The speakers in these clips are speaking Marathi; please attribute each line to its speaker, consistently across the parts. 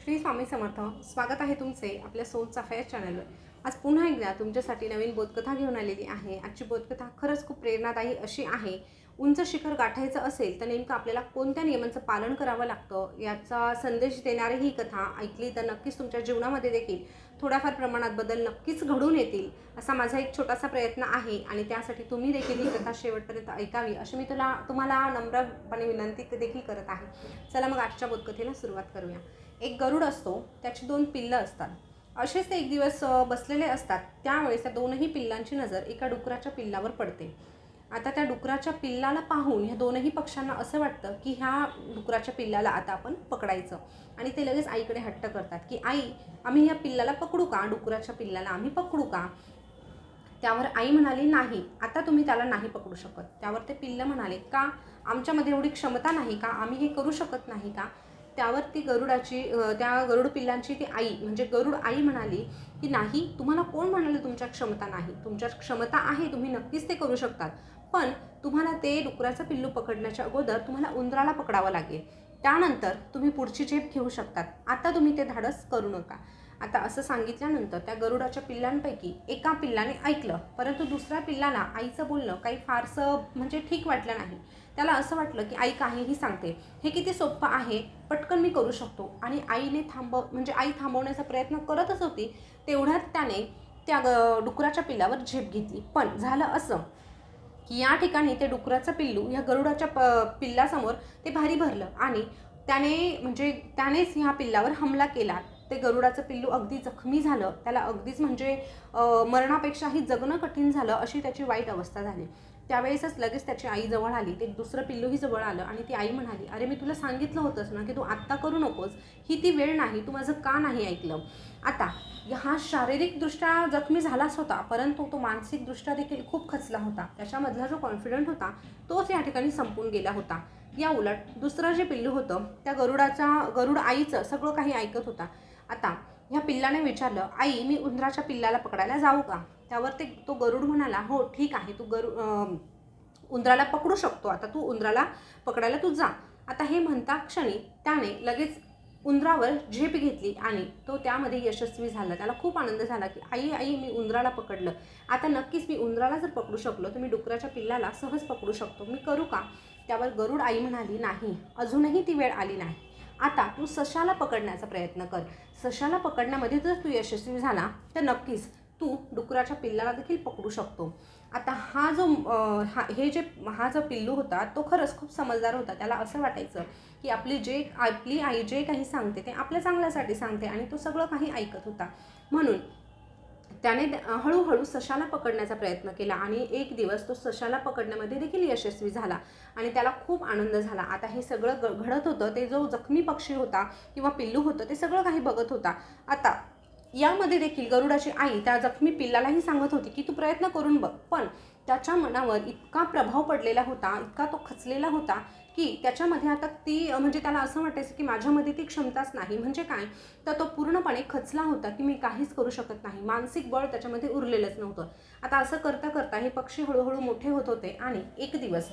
Speaker 1: श्री स्वामी समर्थ. स्वागत आहे तुमचे आपल्या सोल चाफा चॅनलवर. आज पुन्हा एकदा तुमच्यासाठी नवीन बोधकथा घेऊन आलेली आहे. आजची बोधकथा खरंच खूप प्रेरणादायी अशी आहे. उंच शिखर गाठायचं असेल तर नेमकं आपल्याला कोणत्या नियमांचं पालन करावं लागतं याचा संदेश देणारी ही कथा ऐकली तर नक्कीच तुमच्या जीवनामध्ये देखील थोड्याफार प्रमाणात बदल नक्कीच घडून येतील असा माझा एक छोटासा प्रयत्न आहे. आणि त्यासाठी तुम्ही देखील ही कथा शेवटपर्यंत ऐकावी अशी मी तुम्हाला नम्रपणे विनंती देखील करत आहे. चला मग आजच्या बोधकथेला सुरुवात करूया. एक गरुड असतो, त्याची 2 पिल्लं असतात. असेच ते एक दिवस बसलेले असतात. त्यावेळेस त्या दोनही पिल्लांची नजर एका डुकराच्या पिल्लावर पडते. आता त्या डुकराच्या पिल्लाला पाहून ह्या दोनही पक्ष्यांना असं वाटतं की ह्या डुकराच्या पिल्लाला आता आपण पकडायचं. आणि ते लगेच आईकडे हट्ट करतात की आई, आम्ही या पिल्लाला पकडू का? डुकराच्या पिल्लाला आम्ही पकडू का? त्यावर आई म्हणाली, नाही, आता तुम्ही त्याला नाही पकडू शकत. त्यावर ते पिल्लं म्हणाले, का? आमच्यामध्ये एवढी क्षमता नाही का? आम्ही हे करू शकत नाही का? त्यावर ती त्या गरुड पिल्लांची ती आई म्हणजे गरुड आई म्हणाली की नाही, तुम्हाला कोण म्हणाले तुमच्या क्षमता नाही? तुमच्या क्षमता आहे, तुम्ही नक्कीच ते करू शकतात. पण तुम्हाला ते डुकराचं पिल्लू पकडण्याच्या अगोदर तुम्हाला उंदराला पकडावं लागेल. त्यानंतर तुम्ही पुढची झेप घेऊ शकतात. आता तुम्ही ते धाडस करू नका. आता असं सांगितल्यानंतर त्या गरुडाच्या पिल्लांपैकी एका पिल्लाने ऐकलं, परंतु दुसऱ्या पिल्लाला आईचं बोलणं काही फारसं म्हणजे ठीक वाटलं नाही. त्याला असं वाटलं की आई काहीही सांगते, हे किती सोपं आहे, पटकन मी करू शकतो. आणि आई थांबवण्याचा प्रयत्न करतच होती. तेवढ्यात त्याने त्या डुकराच्या पिल्लावर झेप घेतली. पण झालं असं की या ठिकाणी ते डुकराचं पिल्लू या गरुडाच्या पिल्लासमोर ते भारी भरलं आणि त्यानेच ह्या पिल्लावर हमला केला. ते गरुडाचं पिल्लू अगदी जखमी झालं. त्याला अगदीच मरणापेक्षाही जगणं कठीण झालं अशी त्याची वाईट अवस्था झाली. त्यावेळेसच लगेच त्याची आई जवळ आली. ते दुसरं पिल्लूही जवळ आलं आणि ती आई म्हणाली, अरे मी तुला सांगितलं होतंच ना की तू आत्ता करू नकोस, ही ती वेळ नाही, तू माझं का नाही ऐकलं? आता हा शारीरिकदृष्ट्या जखमी झालाच होता, परंतु तो मानसिकदृष्ट्या देखील खूप खचला होता. त्याच्यामधला जो कॉन्फिडंट होता तोच या ठिकाणी संपून गेला होता. या उलट दुसरं जे पिल्लू होतं त्या गरुड आईचं सगळं काही ऐकत होता. आता ह्या पिल्लाने विचारलं, आई, मी उंदराच्या पिल्लाला पकडायला जाऊ का? त्यावर तो गरुड म्हणाला, हो ठीक आहे, तू उंदराला पकडू शकतो. आता तू उंदराला पकडायला तू जा. आता हे म्हणता क्षणी त्याने लगेच उंदरावर झेप घेतली आणि तो त्यामध्ये यशस्वी झाला. त्याला खूप आनंद झाला की आई, मी उंदराला पकडलं. आता नक्कीच मी उंदराला जर पकडू शकलो तर मी डुकराच्या पिल्लाला सहज पकडू शकतो. मी करू का? त्यावर गरुड आई म्हणाली, नाही, अजूनही ती वेळ आली नाही. आता तू सशाला पकडण्याचा प्रयत्न कर. सशाला पकडण्यामध्ये जर तू यशस्वी झाला तर नक्कीच तू डुकराच्या पिल्लाला देखील पकडू शकतो. आता हा जो पिल्लू होता तो खरंच खूप समजदार होता. त्याला असं वाटायचं की आपली आई जे काही सांगते ते आपल्या चांगल्यासाठी सांगते आणि तो सगळं काही ऐकत होता. म्हणून त्याने हळूहळू सशाला पकडण्याचा प्रयत्न केला आणि एक दिवस तो सशाला पकडण्यामध्ये देखील यशस्वी झाला आणि त्याला खूप आनंद झाला. आता हे सगळं घडत होतं ते जो जखमी पक्षी होता किंवा पिल्लू होतं ते सगळं काही बघत होता. आता यामध्ये देखील गरुडाची आई त्या जखमी पिल्लालाही सांगत होती की तू प्रयत्न करून बघ. पण त्याच्या मनावर इतका प्रभाव पडलेला होता, इतका तो खचलेला होता की त्याच्यामध्ये आता त्याला असं वाटायचं की माझ्यामध्ये ती क्षमताच नाही. म्हणजे काय, तर तो पूर्णपणे खचला होता की मी काहीच करू शकत नाही. मानसिक बळ त्याच्यामध्ये उरलेलंच नव्हतं. आता असं करता करता हे पक्षी हळूहळू मोठे होत होते आणि एक दिवस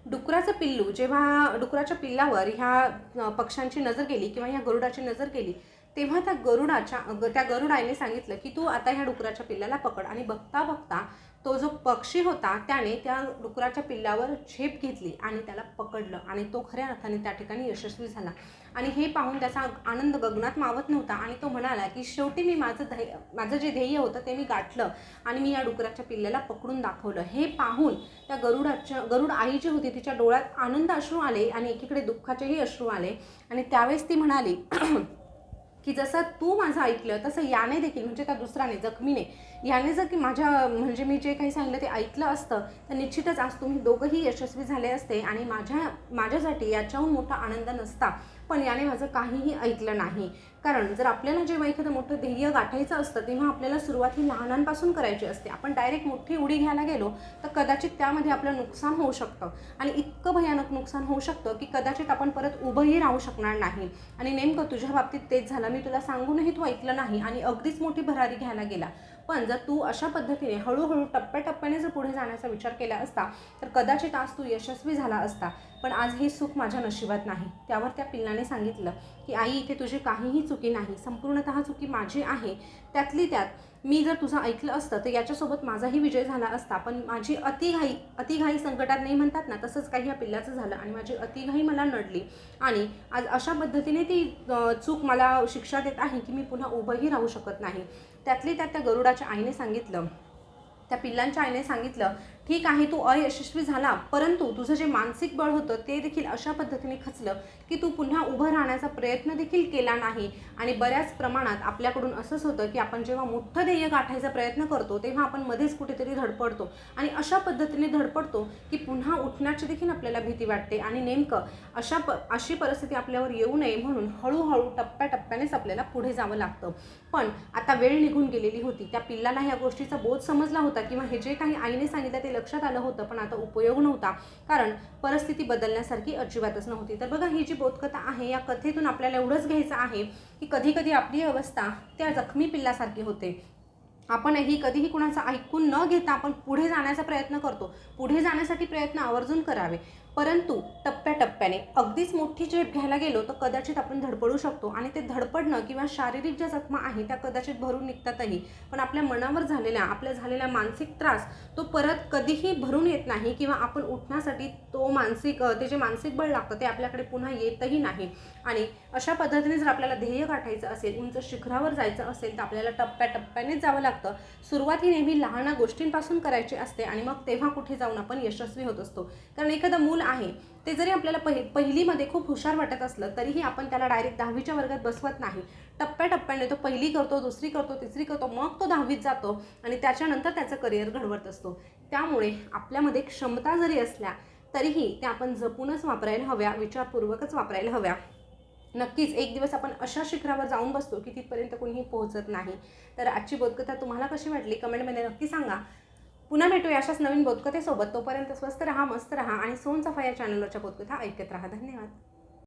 Speaker 1: डुकराचं पिल्लू जेव्हा डुकराच्या पिल्लावर ह्या पक्ष्यांची नजर गेली किंवा ह्या गरुडाची नजर गेली तेव्हा त्या गरुडाईने सांगितलं की तू आता ह्या डुकराच्या पिल्लाला पकड. आणि बघता बघता तो जो पक्षी होता त्याने त्या डुकराच्या पिल्लावर झेप घेतली आणि त्याला पकडलं आणि तो खऱ्या अर्थाने त्या ठिकाणी यशस्वी झाला. आणि हे पाहून त्याचा आनंद गगनात मावत नव्हता आणि तो म्हणाला की शेवटी मी माझं जे ध्येय होतं ते मी गाठलं आणि मी या डुकराच्या पिल्लाला पकडून दाखवलं. हे पाहून त्या गरुड आई जी होती तिच्या डोळ्यात आनंद अश्रू आले आणि एकीकडे दुःखाचेही अश्रू आले. आणि त्यावेळेस ती म्हणाली की जसं तू माझं ऐकलं तसं याने देखील म्हणजे त्या दुसऱ्याने जखमीने याने जर की मी जे काही सांगितलं ते ऐकलं असतं तर निश्चितच आज तुम्ही दोघंही यशस्वी झाले असते आणि माझ्यासाठी याच्याहून मोठा आनंद नसता. पण याने माझं काहीही ऐकलं नाही. कारण जर आपल्याला जेव्हा एखादं मोठं ध्येय गाठायचं असतं तेव्हा आपल्याला सुरुवात ही लहानांपासून करायची असते. आपण डायरेक्ट मोठी उडी घ्यायला गेलो तर कदाचित त्यामध्ये आपलं नुकसान होऊ शकतं आणि इतकं भयानक नुकसान होऊ शकतं की कदाचित आपण परत उभंही राहू शकणार नाही. आणि नेमकं तुझ्या बाबतीत तेच झालं. मी तुला सांगूनही तू ऐकलं नाही आणि अगदीच मोठी भरारी घ्यायला गेला. पण जर तू अशा पद्धतीने हळूहळू टप्प्याटप्प्याने जर पुढे जाण्याचा विचार केला असता तर कदाचित आज तू यशस्वी झाला असता. पण आज हे सुख माझ्या नशिबात नाही. त्यावर त्या पिल्लाने सांगितलं की आई, इथे तुझी काहीही चुकी नाही, संपूर्णतः चुकी माझी आहे. त्यातली त्यात मी जर तुझं ऐकलं असतं तर याच्यासोबत माझाही विजय झाला असता, पण माझी अतिघाई संकटात नाही म्हणतात ना, तसंच काही या पिल्लाचं झालं आणि माझी अतिघाई मला नडली आणि आज अशा पद्धतीने ती चूक मला शिक्षा देत आहे की मी पुन्हा उभंही राहू शकत नाही. त्यातली त्यात त्या गरुडाच्या आईने सांगितलं, त्या पिल्लांच्या आईने सांगितलं, ठीक आहे तू अयशस्वी झाला, परंतु तुझं जे मानसिक बळ होतं ते देखील अशा पद्धतीने खचलं की तू पुन्हा उभं राहण्याचा प्रयत्न देखील केला नाही. आणि बऱ्याच प्रमाणात आपल्याकडून असंच होतं की आपण जेव्हा मोठं ध्येय गाठायचा प्रयत्न करतो तेव्हा आपण मध्येच कुठेतरी धडपडतो आणि अशा पद्धतीने धडपडतो की पुन्हा उठण्याची देखील आपल्याला भीती वाटते. आणि नेमकं अशी परिस्थिती आपल्यावर येऊ नये म्हणून हळूहळू टप्प्याटप्प्यानेच आपल्याला पुढे जावं लागतं. पण आता वेळ निघून गेलेली होती. त्या पिल्लाला ह्या गोष्टीचा बोध समजला होता किंवा हे जे काही आईने सांगितलं ते लक्षात आलं होतं, पण आता उपयोग नव्हता, कारण परिस्थिती बदलण्यासारखी अजिबातच नव्हती. तर बघा, ही जी बोधकथा आहे या कथेतून आपल्याला एवढंच घ्यायचं आहे की कधी कधी आपली अवस्था त्या जखमी पिल्लासारखी होते. आपणही कधीही कुणाचं ऐकून न घेता आपण पुढे जाण्याचा प्रयत्न करतो. पुढे जाण्यासाठी प्रयत्न आवर्जून करावे, परंतु टप्प्याटप्प्याने. अगदीच मोठी झेप घ्यायला गेलो तर कदाचित आपण धडपडू शकतो आणि ते धडपडणं किंवा शारीरिक ज्या जखमा आहेत त्या कदाचित भरून निघतातही, पण आपल्या मनावर झालेला मानसिक त्रास तो परत कधीही भरून येत नाही किंवा आपण उठण्यासाठी ते जे मानसिक बळ लागतं ते आपल्याकडे पुन्हा येतही नाही. आणि अशा पद्धतीने जर आपल्याला ध्येय गाठायचं असेल, उंच शिखरावर जायचं असेल तर आपल्याला टप्प्याटप्प्यानेच जावं लागतं. सुरुवात ही नेहमी लहान गोष्टींपासून करायची असते आणि मग तेव्हा कुठे जाऊन आपण यशस्वी होत असतो. कारण एखादं मूल आहे ते जरी आपल्याला पहिलीमध्ये खूप हुशार वाटत असलं तरीही आपण त्याला डायरेक्ट 10वीच्या वर्गात बसवत नाही. टप्प्याटप्प्याने तो पहिली करतो, दुसरी करतो, तिसरी करतो, मग तो 10वीत जातो आणि त्याच्यानंतर त्याचं करिअर घडवत असतो. त्यामुळे आपल्यामध्ये क्षमता जरी असल्या तरीही त्या आपण जपूनच वापरायला हव्या, विचारपूर्वकच वापरायला हव्या. नक्कीच एक दिवस आपण अशा शिखरावर जाऊन बसतो की तिथपर्यंत कोणीही पोहोचत नाही. तर आजची बोधकथा तुम्हाला कशी वाटली कमेंटमध्ये नक्की सांगा. पुन्हा भेटूया अशाच नवीन बोधकथेसोबत. तोपर्यंत स्वस्त रहा, मस्त रहा आणि सोन चाफा या चॅनलवरच्या बोधकथा ऐकत रहा. धन्यवाद.